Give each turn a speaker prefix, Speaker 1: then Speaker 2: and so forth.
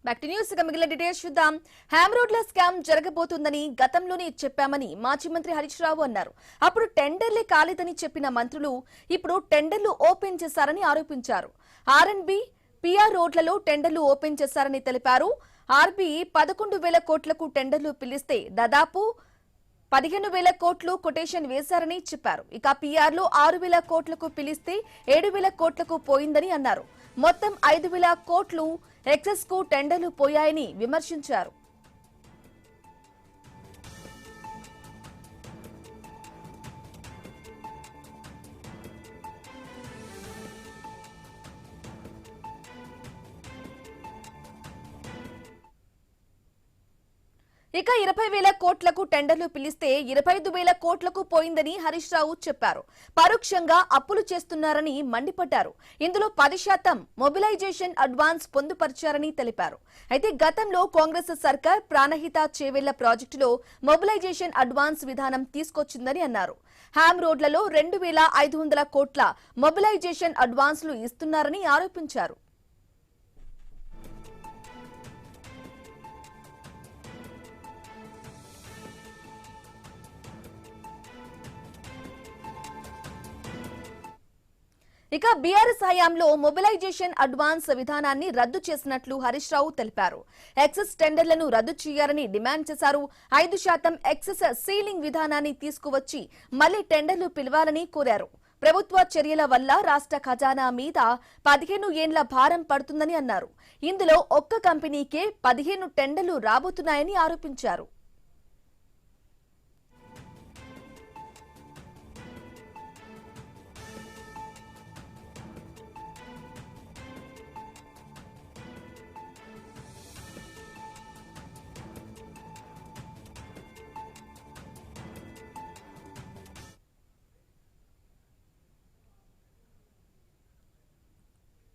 Speaker 1: Back to news మిగిలిన details చూద్దాం. Ham రోడ్ల స్కామ్ జరగబోతుందని గతంలోనే చెప్పామని మాజీ మంత్రి హరీష్ రావు అన్నారు. అప్పుడు టెండర్లే కాలేదని చెప్పిన మంత్రులు ఇప్పుడు టెండర్లు ఓపెన్ చేశారని ఆరోపించారు. ఆర్ఎండ్బి పిఆర్ రోడ్లలో టెండర్లు ఓపెన్ చేశారని తెలిపారు. ఆర్బీ 11,000 కోట్లకు టెండర్లు పిలిస్తే దాదాపు 15,000 కోట్లు కొటేషన్ వేశారని చెప్పారు. ఇక పిఆర్ లో 6,000 కోట్లకు పిలిస్తే 7,000 కోట్లకు పోయిందని అన్నారు. మొత్తం 5,000 కోట్లు ఎక్సెస్ కు టెండర్లు పోయాయని విమర్శించారు. ఇక 20,000 కోట్లకు టెండర్లు పిలిస్తే 25,000 కోట్లకు పోయిందని హరీష్ రావు చెప్పారు. పరోక్షంగా అప్పులు చేస్తున్నారని మండిపడ్డారు. ఇందులో 10% మొబిలైజేషన్ అడ్వాన్స్ పొందుపరిచారని తెలిపారు. అయితే గతంలో కాంగ్రెస్ సర్కార్ ప్రాణహిత చేవెళ్ల ప్రాజెక్టులో మొబిలైజేషన్ అడ్వాన్స్ విధానం తీసుకొచ్చిందని అన్నారు. హ్యామ్ రోడ్లలో 2,500 కోట్ల మొబిలైజేషన్ అడ్వాన్స్లు ఇస్తున్నారని ఆరోపించారు. ఇక బీఆర్ఎస్ హయాంలో మొబిలైజేషన్ అడ్వాన్స్ విధానాన్ని రద్దు చేసినట్లు హరీష్ రావు తెలిపారు. ఎక్సెస్ టెండర్లను రద్దు చేయాలని డిమాండ్ చేశారు. 5% ఎక్సెస్ సీలింగ్ విధానాన్ని తీసుకువచ్చి మళ్లీ టెండర్లు పిలవాలని కోరారు. ప్రభుత్వ చర్యల వల్ల రాష్ట్ర ఖజానా మీద 15 ఏండ్ల భారం పడుతుందని అన్నారు. ఇందులో ఒక్క కంపెనీకే 15 టెండర్లు రాబోతున్నాయని ఆరోపించారు.